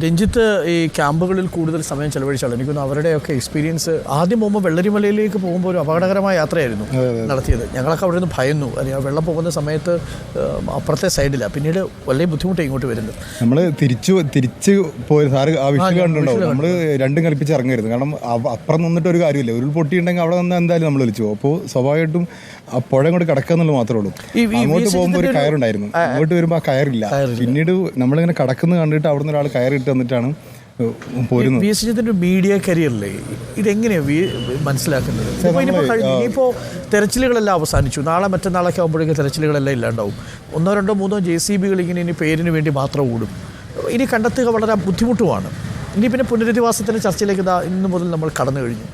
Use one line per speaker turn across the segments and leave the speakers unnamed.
രഞ്ജിത്ത് ഈ ക്യാമ്പുകളിൽ കൂടുതൽ സമയം ചെലവഴിച്ചാണ് എനിക്കൊന്ന് അവരുടെയൊക്കെ എക്സ്പീരിയൻസ്. ആദ്യം പോകുമ്പോൾ വെള്ളരിമലയിലേക്ക് പോകുമ്പോൾ ഒരു അപകടകരമായ യാത്രയായിരുന്നു നടത്തിയത്. ഞങ്ങളൊക്കെ അവിടെ നിന്ന് ഭയന്നു. അല്ലെങ്കിൽ വെള്ളം പോകുന്ന സമയത്ത് അപ്പുറത്തെ സൈഡിലാണ്, പിന്നീട് വളരെ ബുദ്ധിമുട്ട് ഇങ്ങോട്ട് വരുന്നത്.
നമ്മൾ തിരിച്ച് പോയി സാറ് ആ വിഷയം കണ്ടുണ്ടാവും. നമ്മൾ രണ്ടും കളിപ്പിച്ച് ഇറങ്ങരുത്. കാരണം അപ്പുറം നിന്നിട്ട് ഒരു കാര്യമില്ല. ഉരുൾപൊട്ടി ഉണ്ടെങ്കിൽ അവിടെ നിന്ന് എന്തായാലും നമ്മൾ വിളിച്ചു പോകും. അപ്പോൾ സ്വാഭാവികമായിട്ടും ആ പുഴ കൊണ്ട് കിടക്കുക എന്നുള്ളത് മാത്രമേ ഉള്ളൂ. അങ്ങോട്ട് പോകുമ്പോൾ ഒരു കയറുണ്ടായിരുന്നു, അങ്ങോട്ട് വരുമ്പോൾ ആ കയറില്ല. പിന്നീട് നമ്മളിങ്ങനെ കിടക്കുന്നത് കണ്ടിട്ട് അവിടെ നിന്ന് ഒരാൾ കയറിട്ട് വന്നിട്ടാണ് പോരുന്നത്.
വിഎസ്ജിത്തിന്റെ മീഡിയ കരിയറിലെ ഇതെങ്ങനെയാണ് മനസ്സിലാക്കുന്നത്? ഇനിയിപ്പോൾ തെരച്ചിലുകളെല്ലാം അവസാനിച്ചു. നാളെ മറ്റന്നാളൊക്കെ ആകുമ്പോഴേക്കും തെരച്ചിലുകളെല്ലാം ഇല്ലാണ്ടാവും. 1, 2, 3 JCBകൾ ഇനി പേരിന് വേണ്ടി മാത്രം ഓടും. ഇനി കണ്ടെത്തുക വളരെ ബുദ്ധിമുട്ടുമാണ്. ഇനി പിന്നെ പുനരധിവാസത്തിൻ്റെ ചർച്ചയിലേക്ക് ഇന്ന് മുതൽ നമ്മൾ കടന്നു കഴിഞ്ഞു.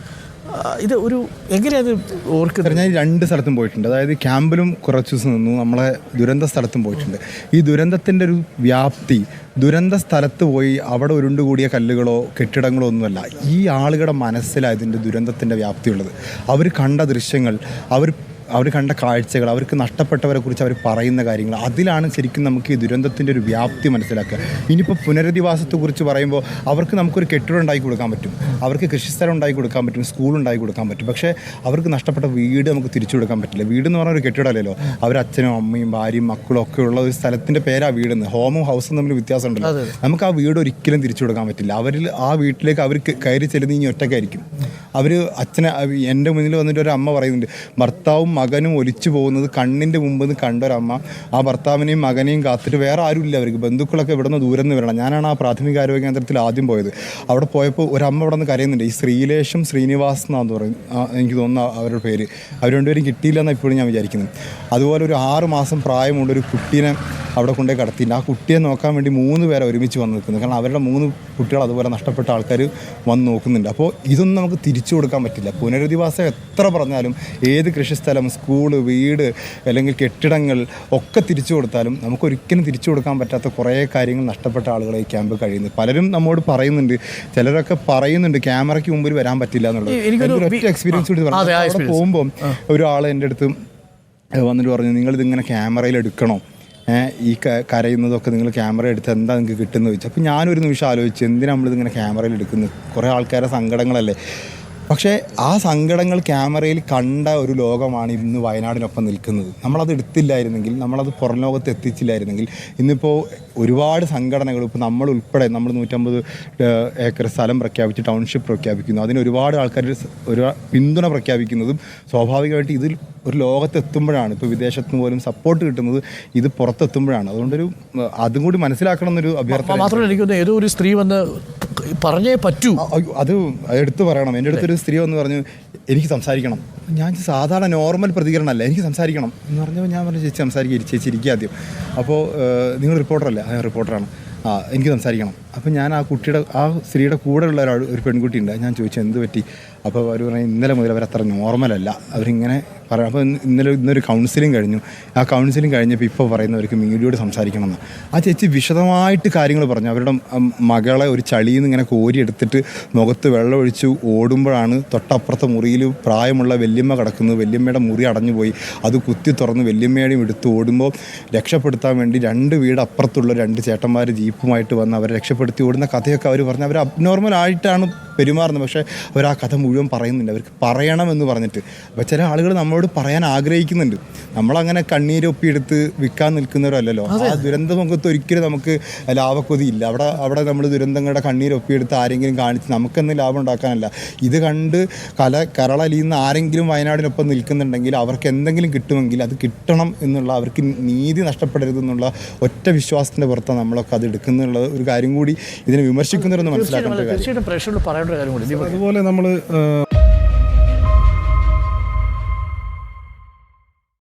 ഇത് ഒരു എങ്ങനെയാണ് ഓർക്കുന്നത്?
ഞാൻ 2 സ്ഥലത്തും പോയിട്ടുണ്ട്. അതായത് ക്യാമ്പിലും കുറച്ച് ദിവസം നിന്നു, നമ്മളെ ദുരന്ത സ്ഥലത്തും പോയിട്ടുണ്ട്. ഈ ദുരന്തത്തിൻ്റെ ഒരു വ്യാപ്തി, ദുരന്ത സ്ഥലത്ത് പോയി അവിടെ ഉരുണ്ടുകൂടിയ കല്ലുകളോ കെട്ടിടങ്ങളോ ഒന്നുമല്ല, ഈ ആളുകളുടെ മനസ്സിലാണ് ഇതിൻ്റെ ദുരന്തത്തിൻ്റെ വ്യാപ്തിയുള്ളത്. അവർ കണ്ട ദൃശ്യങ്ങൾ, അവർ കണ്ട കാഴ്ചകൾ, അവർക്ക് നഷ്ടപ്പെട്ടവരെ കുറിച്ച് അവർ പറയുന്ന കാര്യങ്ങൾ, അതിലാണ് ശരിക്കും നമുക്ക് ഈ ദുരന്തത്തിൻ്റെ ഒരു വ്യാപ്തി മനസ്സിലാക്കുക. ഇനിയിപ്പോൾ പുനരധിവാസത്തെക്കുറിച്ച് പറയുമ്പോൾ അവർക്ക് നമുക്കൊരു കെട്ടിടം ഉണ്ടാക്കി കൊടുക്കാൻ പറ്റും, അവർക്ക് കൃഷിസ്ഥലം ഉണ്ടാക്കി കൊടുക്കാൻ പറ്റും, സ്കൂൾ ഉണ്ടാക്കി കൊടുക്കാൻ പറ്റും. പക്ഷേ അവർക്ക് നഷ്ടപ്പെട്ട വീട് നമുക്ക് തിരിച്ചു കൊടുക്കാൻ പറ്റില്ല. വീടെന്ന് പറഞ്ഞാൽ ഒരു കെട്ടിടമല്ലല്ലോ. അവരച്ഛനും അമ്മയും ഭാര്യയും മക്കളും ഒക്കെ ഉള്ള ഒരു സ്ഥലത്തിൻ്റെ പേരാ വീടെന്ന്. ഹോമും ഹൗസും തമ്മിൽ വ്യത്യാസം ഉണ്ടല്ലോ. നമുക്ക് ആ വീട് ഒരിക്കലും തിരിച്ചു കൊടുക്കാൻ പറ്റില്ല. ആ വീട്ടിലേക്ക് അവർ കയറി ചെല്ലുന്ന ഇനി ഒറ്റയ്ക്കായിരിക്കും. അവർ എൻ്റെ മുന്നിൽ വന്നിട്ട് ഒരു അമ്മ പറയുന്നുണ്ട്, ഭർത്താവും മകനും ഒലിച്ചു പോകുന്നത് കണ്ണിൻ്റെ മുമ്പ് നിന്ന് കണ്ടൊരമ്മ ആ ഭർത്താവിനെയും മകനെയും കാത്തിട്ട് വേറെ ആരുമില്ല. അവർക്ക് ബന്ധുക്കളൊക്കെ ഇവിടെ നിന്ന് ദൂരം നിന്ന് വരണം. ഞാനാണ് ആ പ്രാഥമിക ആരോഗ്യ കേന്ദ്രത്തിൽ ആദ്യം പോയത്. അവിടെ പോയപ്പോൾ ഒരമ്മ ഇവിടെ നിന്ന് കരയുന്നുണ്ട്. ഈ ശ്രീലേഷും ശ്രീനിവാസ് എന്നാന്ന് പറയും, എനിക്ക് തോന്നുന്നു അവരുടെ പേര്. അവർ രണ്ടുപേരും കിട്ടിയില്ല എന്നാണ് ഇപ്പോഴും ഞാൻ വിചാരിക്കുന്നത്. അതുപോലെ ഒരു 6 മാസം പ്രായമുള്ള ഒരു കുട്ടീനെ അവിടെ കൊണ്ടുപോയി കടത്തിയില്ല. ആ കുട്ടിയെ നോക്കാൻ വേണ്ടി 3 പേരെ ഒരുമിച്ച് വന്ന് നിൽക്കുന്നത്. കാരണം അവരുടെ 3 കുട്ടികൾ അതുപോലെ നഷ്ടപ്പെട്ട ആൾക്കാർ വന്ന് നോക്കുന്നുണ്ട്. അപ്പോൾ ഇതൊന്നും നമുക്ക് തിരിച്ചു കൊടുക്കാൻ പറ്റില്ല. പുനരധിവാസം എത്ര പറഞ്ഞാലും ഏത് കൃഷിസ്ഥലം, സ്കൂള്, വീട് അല്ലെങ്കിൽ കെട്ടിടങ്ങൾ ഒക്കെ തിരിച്ചു കൊടുത്താലും നമുക്കൊരിക്കലും തിരിച്ചു കൊടുക്കാൻ പറ്റാത്ത കുറേ കാര്യങ്ങൾ നഷ്ടപ്പെട്ട ആളുകളെ ഈ ക്യാമ്പ് കഴിയുന്നത്. പലരും നമ്മോട് പറയുന്നുണ്ട്, ചിലരൊക്കെ പറയുന്നുണ്ട് ക്യാമറയ്ക്ക് മുമ്പിൽ വരാൻ പറ്റില്ല എന്നുള്ളത്. ഒറ്റ എക്സ്പീരിയൻസ് കൂടി പറഞ്ഞു. അവിടെ പോകുമ്പോൾ ഒരാൾ എൻ്റെ അടുത്ത് വന്നിട്ട് പറഞ്ഞു, നിങ്ങളിതിങ്ങനെ ക്യാമറയിൽ എടുക്കണോ, ഈ കരയുന്നതൊക്കെ നിങ്ങൾ ക്യാമറ എടുത്ത് എന്താ നിങ്ങൾക്ക് കിട്ടുന്നത് ചോദിച്ചു. അപ്പോൾ ഞാനൊരു നിമിഷം ആലോചിച്ചു, എന്തിനാണ് നമ്മളിതിങ്ങനെ ക്യാമറയിൽ എടുക്കുന്നത്? കുറേ ആൾക്കാരുടെ സങ്കടങ്ങളല്ലേ. പക്ഷേ ആ സങ്കടങ്ങൾ ക്യാമറയിൽ കണ്ട ഒരു ലോകമാണ് ഇന്ന് വയനാടിനൊപ്പം നിൽക്കുന്നത്. നമ്മളത് എടുത്തില്ലായിരുന്നെങ്കിൽ, നമ്മളത് പുറം ലോകത്ത് എത്തിച്ചില്ലായിരുന്നെങ്കിൽ ഇന്നിപ്പോൾ ഒരുപാട് സംഘടനകൾ, ഇപ്പോൾ നമ്മളുൾപ്പെടെ നമ്മൾ 150 ഏക്കർ സ്ഥലം പ്രഖ്യാപിച്ച് ടൗൺഷിപ്പ് പ്രഖ്യാപിക്കുന്നു. അതിന് ഒരുപാട് ആൾക്കാർ ഒരു പിന്തുണ പ്രഖ്യാപിക്കുന്നതും സ്വാഭാവികമായിട്ട് ഇതിൽ ഒരു ലോകത്തെത്തുമ്പോഴാണ്. ഇപ്പോൾ വിദേശത്ത് പോലും സപ്പോർട്ട് കിട്ടുന്നത് ഇത് പുറത്തെത്തുമ്പോഴാണ്. അതുകൊണ്ടൊരു അതും കൂടി മനസ്സിലാക്കണം എന്നൊരു അഭ്യർത്ഥന.
മാത്രമല്ല എനിക്കൊന്ന് ഏതോ ഒരു സ്ത്രീ വന്ന് പറഞ്ഞേ പറ്റൂ, അത്
എടുത്തു പറയണം. എൻ്റെ അടുത്തൊരു സ്ത്രീ വന്ന് പറഞ്ഞു, എനിക്ക് സംസാരിക്കണം. ഞാൻ സാധാരണ നോർമൽ പ്രതികരണമല്ല, എനിക്ക് സംസാരിക്കണം എന്ന് പറഞ്ഞപ്പോൾ ഞാൻ പറഞ്ഞു, ചേച്ചി സംസാരിക്കുക, ചേച്ചി ഇരിക്കുക ആദ്യം. അപ്പോൾ നിങ്ങൾ റിപ്പോർട്ടറല്ലേ? ഞാൻ റിപ്പോർട്ടറാണ്. എനിക്ക് സംസാരിക്കണം. അപ്പോൾ ഞാൻ ആ സ്ത്രീയുടെ കൂടെ ഉള്ള ഒരു പെൺകുട്ടിയുണ്ട്. ഞാൻ ചോദിച്ചു എന്ത് പറ്റി? അപ്പോൾ അവർ പറഞ്ഞു, ഇന്നലെ മുതൽ അവരത്ര നോർമലല്ല, അവരിങ്ങനെ പറയാം. അപ്പോൾ ഇന്നൊരു കൗൺസിലിംഗ് കഴിഞ്ഞു. ആ കൗൺസിലിംഗ് കഴിഞ്ഞപ്പോൾ ഇപ്പോൾ പറയുന്നവർക്ക് മീഡിയയോട് സംസാരിക്കണമെന്ന്. ആ ചേച്ചി വിശദമായിട്ട് കാര്യങ്ങൾ പറഞ്ഞു. അവരുടെ മകളെ ഒരു ചളിയിൽ നിന്ന് ഇങ്ങനെ കോരിയെടുത്തിട്ട് മുഖത്ത് വെള്ളമൊഴിച്ച് ഓടുമ്പോഴാണ് തൊട്ടപ്പുറത്തെ മുറിയിൽ പ്രായമുള്ള വല്യമ്മ കിടക്കുന്നത്. വല്യമ്മയുടെ മുറി അടഞ്ഞുപോയി, അത് കുത്തി തുറന്ന് വല്യമ്മയുടെയും എടുത്ത് ഓടുമ്പോൾ രക്ഷപ്പെടുത്താൻ വേണ്ടി 2 വീട് അപ്പുറത്തുള്ള 2 ചേട്ടന്മാർ ജീപ്പുമായിട്ട് വന്ന് അവരെ രക്ഷപ്പെടുത്തി ഓടുന്ന കഥയൊക്കെ അവർ പറഞ്ഞു. അവർ അബ്നോർമലായിട്ടാണ് പെരുമാറുന്നത്. പക്ഷേ അവർ ആ കഥ മുഴുവൻ പറയുന്നുണ്ട്, അവർക്ക് പറയണമെന്ന് പറഞ്ഞിട്ട്. അപ്പോൾ ചില ആളുകൾ നമ്മളോട് പറയാൻ ആഗ്രഹിക്കുന്നുണ്ട്. നമ്മളങ്ങനെ കണ്ണീരൊപ്പിയെടുത്ത് വിൽക്കാൻ നിൽക്കുന്നവരല്ലല്ലോ. ആ ദുരന്ത മുഖത്ത് ഒരിക്കലും നമുക്ക് ലാഭക്കൊതിയില്ല. അവിടെ നമ്മൾ ദുരന്തങ്ങളുടെ കണ്ണീരൊപ്പിയെടുത്ത് ആരെങ്കിലും കാണിച്ച് നമുക്കെന്ന് ലാഭം ഉണ്ടാക്കാനല്ല. ഇത് കണ്ട് കരളലിയുന്ന ആരെങ്കിലും വയനാടിനൊപ്പം നിൽക്കുന്നുണ്ടെങ്കിൽ അവർക്ക് എന്തെങ്കിലും കിട്ടുമെങ്കിൽ അത് കിട്ടണം എന്നുള്ള, അവർക്ക് നീതി നഷ്ടപ്പെടരുതെന്നുള്ള ഒറ്റ വിശ്വാസത്തിൻ്റെ പുറത്താണ് നമ്മളൊക്കെ അത് എടുക്കുന്നുള്ള ഒരു കാര്യം കൂടി ഇതിനെ വിമർശിക്കുന്നവരെന്ന് മനസ്സിലാക്കേണ്ട കാര്യം.
തീർച്ചയായിട്ടും പ്രേക്ഷകരോട് പറയേണ്ട കാര്യം കൂടി.
അതുപോലെ നമ്മൾ